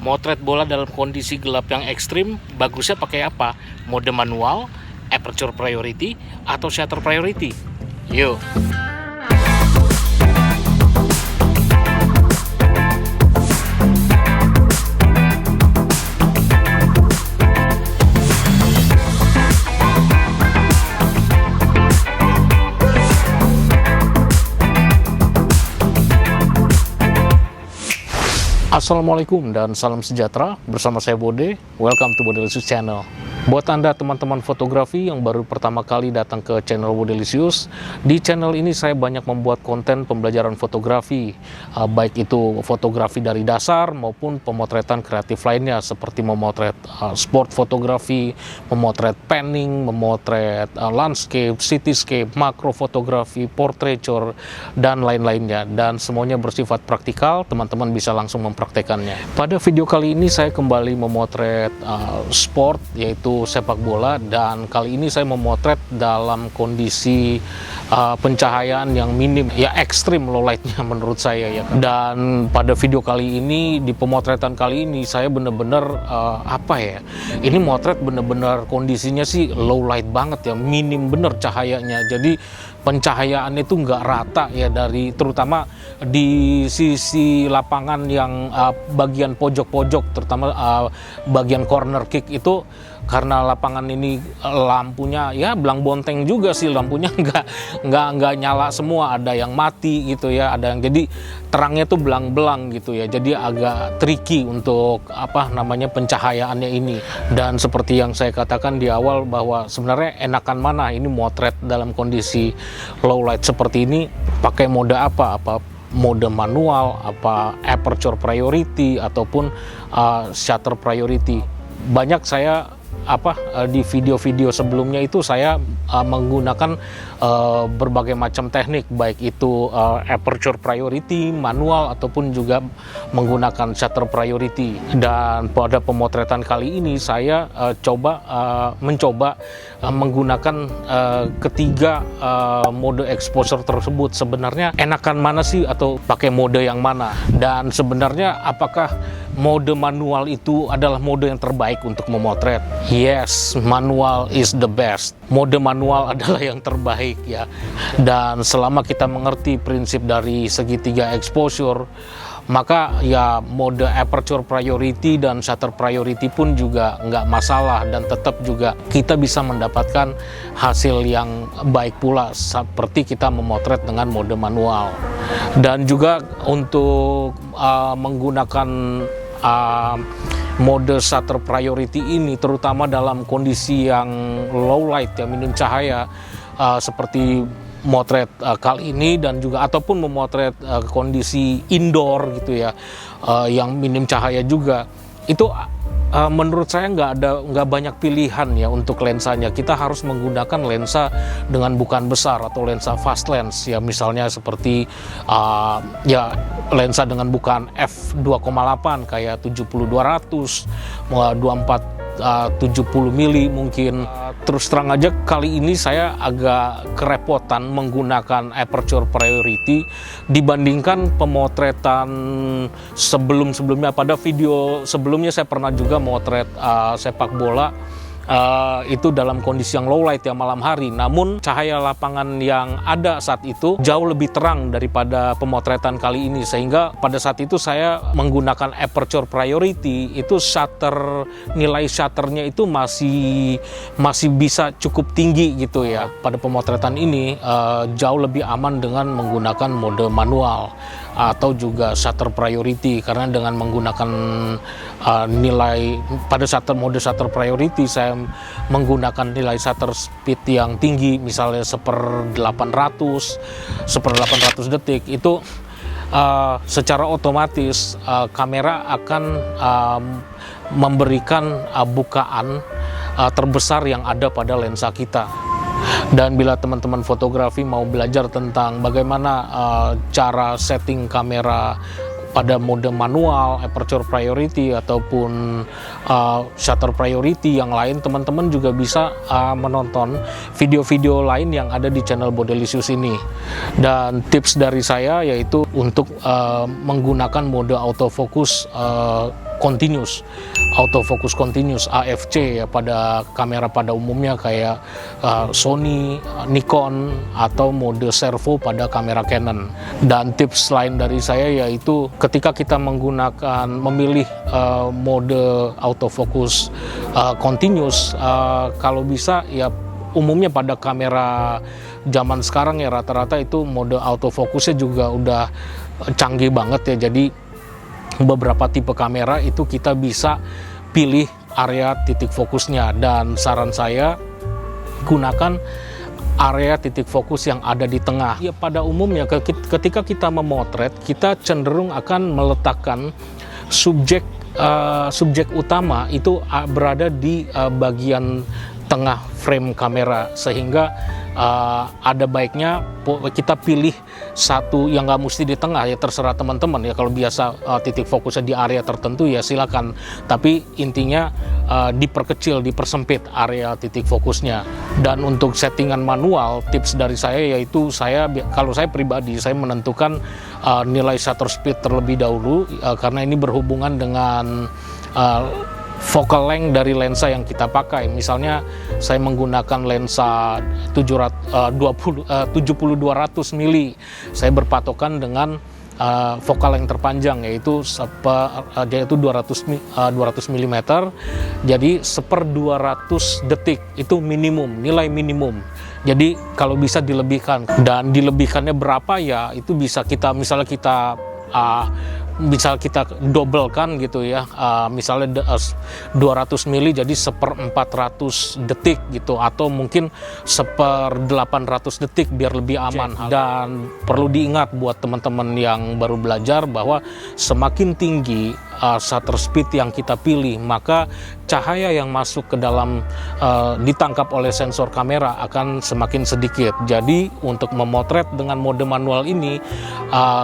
Motret bola dalam kondisi gelap yang ekstrim, bagusnya pakai apa? Mode manual, aperture priority, atau shutter priority? Yuk! Assalamualaikum dan salam sejahtera, bersama saya Bode. Welcome to Bodelicious Channel. Buat Anda teman-teman fotografi yang baru pertama kali datang ke channel Bodelicious, di channel ini saya banyak membuat konten pembelajaran fotografi, baik itu fotografi dari dasar maupun pemotretan kreatif lainnya seperti memotret sport fotografi, memotret panning, memotret landscape, cityscape, makro fotografi, portraiture, dan lain-lainnya. Dan semuanya bersifat praktikal, teman-teman bisa langsung mempraktekannya. Pada video kali ini saya kembali memotret sport, yaitu sepak bola, dan kali ini saya memotret dalam kondisi pencahayaan yang minim, ya ekstrim low lightnya menurut saya ya. Dan pada video kali ini, di pemotretan kali ini saya bener-bener ini motret bener-bener kondisinya sih low light banget ya, minim bener cahayanya. Jadi pencahayaan itu nggak rata ya, dari terutama di sisi lapangan yang bagian pojok-pojok, terutama bagian corner kick itu, karena lapangan ini lampunya ya belang bonteng juga sih, lampunya nggak nyala semua, ada yang mati gitu ya, ada yang jadi terangnya tuh belang-belang gitu ya, jadi agak tricky untuk pencahayaannya ini. Dan seperti yang saya katakan di awal, bahwa sebenarnya enakan mana ini motret dalam kondisi low light seperti ini, pakai mode apa mode manual, aperture priority, ataupun shutter priority. Banyak saya di video-video sebelumnya itu saya menggunakan berbagai macam teknik, baik itu aperture priority, manual, ataupun juga menggunakan shutter priority. Dan pada pemotretan kali ini saya mencoba menggunakan ketiga mode exposure tersebut. Sebenarnya enakan mana sih, atau pakai mode yang mana? Dan sebenarnya apakah mode manual itu adalah mode yang terbaik untuk memotret? Yes, manual is the best. Mode manual adalah yang terbaik ya. Dan selama kita mengerti prinsip dari segitiga exposure, maka ya mode aperture priority dan shutter priority pun juga nggak masalah, dan tetap juga kita bisa mendapatkan hasil yang baik pula seperti kita memotret dengan mode manual. Dan juga untuk menggunakan mode shutter priority ini, terutama dalam kondisi yang low light ya, minim cahaya, seperti motret kali ini, dan juga ataupun memotret kondisi indoor gitu ya, yang minim cahaya juga, itu menurut saya nggak banyak pilihan ya untuk lensanya. Kita harus menggunakan lensa dengan bukan besar atau lensa fast lens ya, misalnya seperti lensa dengan bukan f2,8 kayak 70-200, 24-70 mili mungkin. Terus terang aja, kali ini saya agak kerepotan menggunakan aperture priority dibandingkan pemotretan sebelumnya. Pada video sebelumnya saya pernah juga motret sepak bola, itu dalam kondisi yang low light ya, malam hari. Namun cahaya lapangan yang ada saat itu jauh lebih terang daripada pemotretan kali ini, sehingga pada saat itu saya menggunakan aperture priority itu nilai shutternya itu masih bisa cukup tinggi gitu ya. Pada pemotretan ini jauh lebih aman dengan menggunakan mode manual atau juga shutter priority, karena dengan menggunakan nilai pada mode shutter priority, saya menggunakan nilai shutter speed yang tinggi, misalnya 1/800 detik. Itu secara otomatis kamera akan memberikan bukaan terbesar yang ada pada lensa kita. Dan bila teman-teman fotografi mau belajar tentang bagaimana cara setting kamera pada mode manual, aperture priority, ataupun shutter priority yang lain, teman-teman juga bisa menonton video-video lain yang ada di channel Bodelicious ini. Dan tips dari saya yaitu untuk menggunakan mode autofocus continuous, autofocus continuous AFC ya, pada kamera pada umumnya kayak Sony, Nikon, atau mode servo pada kamera Canon. Dan tips lain dari saya yaitu ketika kita memilih mode autofocus continuous, kalau bisa ya umumnya pada kamera zaman sekarang ya rata-rata itu mode autofokusnya juga udah canggih banget ya. Jadi beberapa tipe kamera itu kita bisa pilih area titik fokusnya, dan saran saya gunakan area titik fokus yang ada di tengah. Ya, pada umumnya ketika kita memotret, kita cenderung akan meletakkan subjek utama itu berada di bagian tengah frame kamera, sehingga ada baiknya kita pilih satu yang nggak mesti di tengah ya, terserah teman-teman ya. Kalau biasa titik fokusnya di area tertentu ya silakan, tapi intinya diperkecil, dipersempit area titik fokusnya. Dan untuk settingan manual, tips dari saya yaitu kalau saya pribadi saya menentukan nilai shutter speed terlebih dahulu, karena ini berhubungan dengan focal length dari lensa yang kita pakai. Misalnya saya menggunakan lensa 70-200 mili, saya berpatokan dengan focal length terpanjang yaitu 200 mm. Jadi 1/200 detik itu minimum, nilai minimum. Jadi kalau bisa dilebihkan, dan dilebihkannya berapa ya itu bisa misalnya kita dobelkan gitu ya, misalnya 200 mili jadi 1/400 detik gitu, atau mungkin 1/800 detik biar lebih aman. Dan perlu diingat buat teman-teman yang baru belajar bahwa semakin tinggi shutter speed yang kita pilih, maka cahaya yang masuk ke dalam ditangkap oleh sensor kamera akan semakin sedikit. Jadi untuk memotret dengan mode manual ini,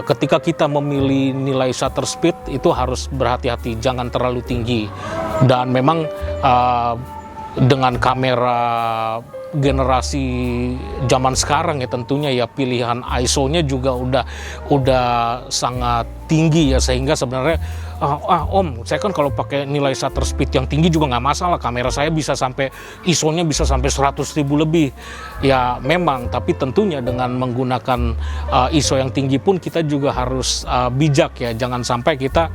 ketika kita memilih nilai shutter speed itu harus berhati-hati, jangan terlalu tinggi. Dan memang dengan kamera generasi zaman sekarang ya tentunya ya pilihan ISO-nya juga udah sangat tinggi ya, sehingga sebenarnya Om, saya kan kalau pakai nilai shutter speed yang tinggi juga nggak masalah, kamera saya bisa sampai ISO-nya bisa sampai 100.000 lebih. Ya memang, tapi tentunya dengan menggunakan ISO yang tinggi pun kita juga harus bijak ya, jangan sampai kita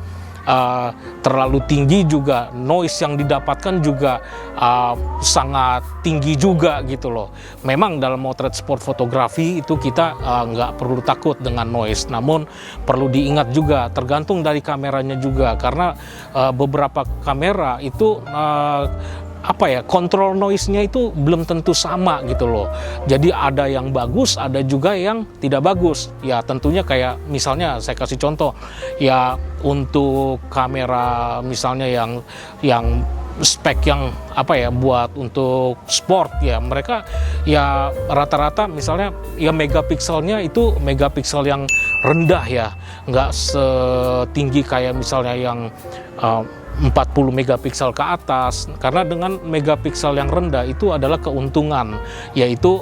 terlalu tinggi juga, noise yang didapatkan juga sangat tinggi juga gitu loh. Memang dalam motret sport fotografi itu kita nggak perlu takut dengan noise, namun perlu diingat juga tergantung dari kameranya juga, karena beberapa kamera itu kontrol noise-nya itu belum tentu sama gitu loh. Jadi ada yang bagus, ada juga yang tidak bagus. Ya tentunya kayak misalnya saya kasih contoh ya, untuk kamera misalnya yang spek yang buat untuk sport ya, mereka ya rata-rata misalnya ya megapikselnya itu megapiksel yang rendah ya, nggak setinggi kayak misalnya yang 40 megapiksel ke atas. Karena dengan megapiksel yang rendah itu adalah keuntungan, yaitu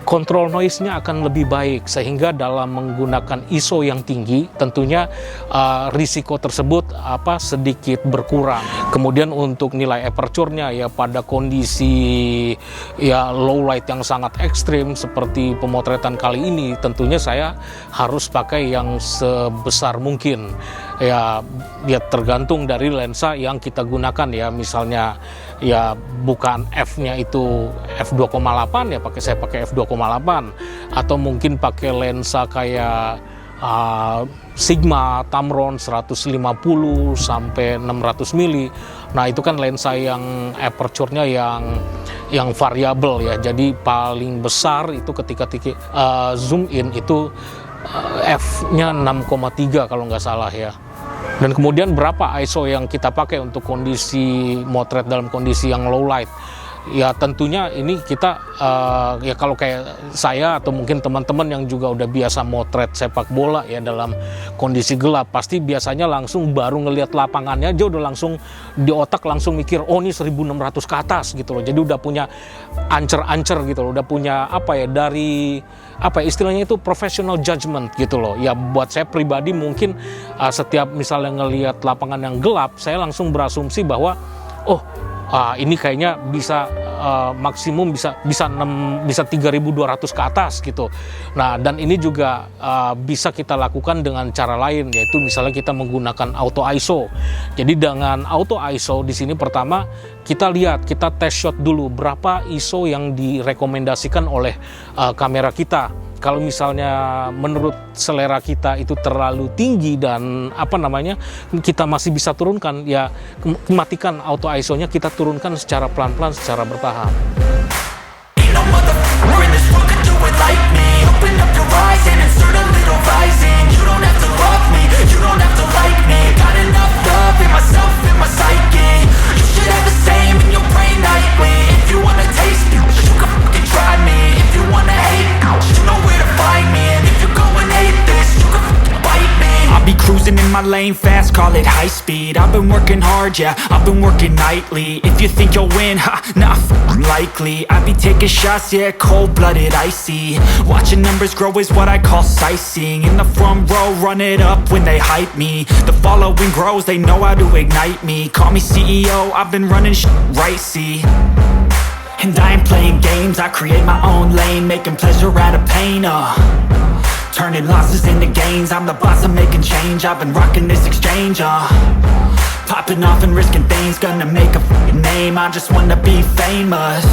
kontrol noise-nya akan lebih baik, sehingga dalam menggunakan ISO yang tinggi tentunya risiko tersebut sedikit berkurang. Kemudian untuk nilai aperture-nya ya, pada kondisi ya low light yang sangat ekstrim seperti pemotretan kali ini, tentunya saya harus pakai yang sebesar mungkin. Ya tergantung dari lensa yang kita gunakan ya, misalnya ya bukan f-nya itu f2,8 ya saya pakai f2,8, atau mungkin pakai lensa kayak Sigma Tamron 150 sampai 600 mili. Nah itu kan lensa yang aperture-nya yang variabel ya, jadi paling besar itu ketika zoom in itu f-nya 6,3 kalau nggak salah ya. Dan kemudian berapa ISO yang kita pakai untuk kondisi motret dalam kondisi yang low light? ya tentunya ini kita ya kalau kayak saya atau mungkin teman-teman yang juga udah biasa motret sepak bola ya dalam kondisi gelap, pasti biasanya langsung baru ngelihat lapangannya aja udah langsung di otak langsung mikir, oh ini 1600 ke atas gitu loh. Jadi udah punya ancer-ancer gitu loh, udah punya apa ya, dari apa ya, istilahnya itu professional judgment gitu loh. Ya buat saya pribadi mungkin setiap misalnya ngelihat lapangan yang gelap, saya langsung berasumsi bahwa oh ini kayaknya bisa maksimum bisa 3.200 ke atas gitu. Nah, dan ini juga bisa kita lakukan dengan cara lain, yaitu misalnya kita menggunakan auto ISO. Jadi dengan auto ISO di sini pertama kita lihat, kita test shot dulu berapa ISO yang direkomendasikan oleh kamera kita. Kalau misalnya menurut selera kita itu terlalu tinggi dan apa namanya kita masih bisa turunkan, ya matikan auto ISO-nya, kita turunkan secara pelan-pelan, secara bertahap. Cruising in my lane fast, call it high speed. I've been working hard, yeah, I've been working nightly. If you think you'll win, ha, nah, likely. I be taking shots, yeah, cold-blooded, icy. Watching numbers grow is what I call sightseeing. In the front row, run it up when they hype me. The following grows, they know how to ignite me. Call me CEO, I've been running shit right, see. And I ain't playing games, I create my own lane, making pleasure out of pain, turning losses into gains, I'm the boss, I'm making change. I've been rocking this exchange, popping off and risking things, gonna make a f***ing name. I just wanna be famous,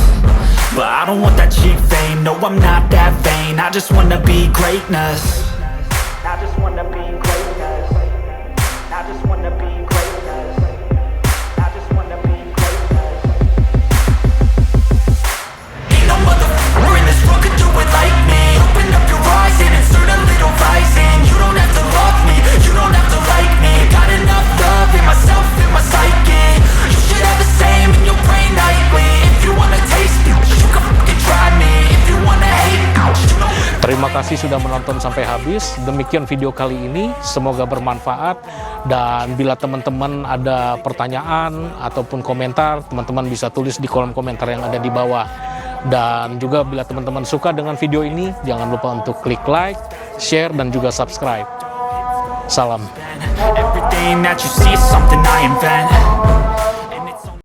but I don't want that cheap fame. No, I'm not that vain, I just wanna be greatness. I just wanna be greatness. I just wanna be greatness. I just wanna be greatness. Ain't no motherfucker in this world could do it like me. Open up your eyes and insert a little rising. You don't have to love me, you don't have to like me. Got enough love in myself, in my psyche. You should have the same in your brain nightly. If you wanna taste me, you can fucking try me. If you wanna hate me, you know. Terima kasih sudah menonton sampai habis. Demikian video kali ini, semoga bermanfaat. Dan bila teman-teman ada pertanyaan ataupun komentar, teman-teman bisa tulis di kolom komentar yang ada di bawah. Dan juga bila teman-teman suka dengan video ini, jangan lupa untuk klik like, share, dan juga subscribe. Salam. Everything that you see is something I invent.